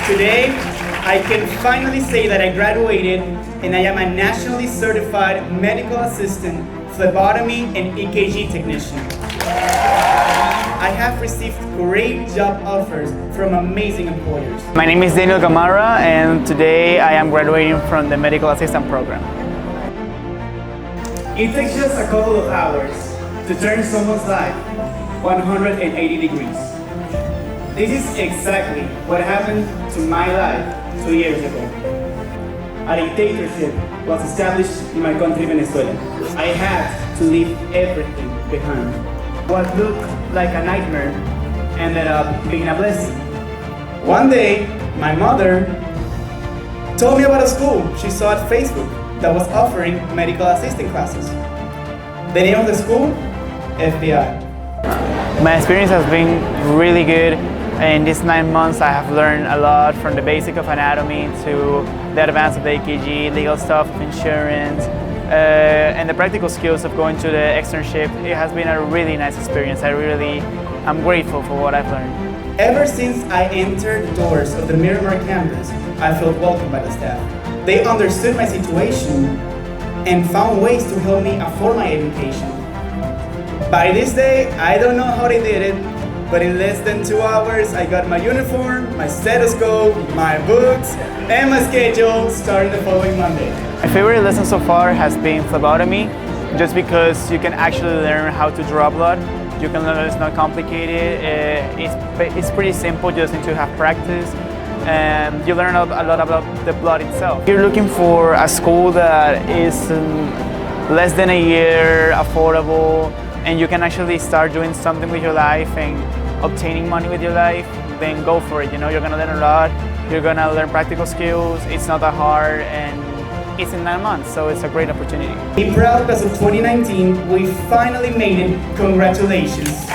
Today, I can finally say that I graduated and I am a nationally certified medical assistant, phlebotomy and EKG technician. I have received great job offers from amazing employers. My name is Guemara, and today I am graduating from the medical assistant program. It takes just a couple of hours to turn someone's life 180 degrees. This is exactly what happened to my life 2 years ago. A dictatorship was established in my country, Venezuela. I had to leave everything behind. What looked like a nightmare ended up being a blessing. One day, my mother told me about a school she saw at Facebook that was offering medical assisting classes. The name of the school? FBI. My experience has been really good. In these 9 months, I have learned a lot, from the basic of anatomy to the advanced of the EKG, legal stuff, insurance, and the practical skills of going to the externship. It has been a really nice experience. I'm grateful for what I've learned. Ever since I entered the doors of the Miramar campus, I felt welcomed by the staff. They understood my situation and found ways to help me afford my education. By this day, I don't know how they did it, but in less than 2 hours, I got my uniform, my stethoscope, my books, and my schedule starting the following Monday. My favorite lesson so far has been phlebotomy, just because you can actually learn how to draw blood. You can learn it's not complicated, it's pretty simple, just need to have practice, and you learn a lot about the blood itself. If you're looking for a school that is less than a year, affordable, and you can actually start doing something with your life and obtaining money with your life, then go for it. You know, you're gonna learn a lot, you're gonna learn practical skills, it's not that hard, and it's in 9 months, so it's a great opportunity. Be proud because of 2019, we finally made it. Congratulations.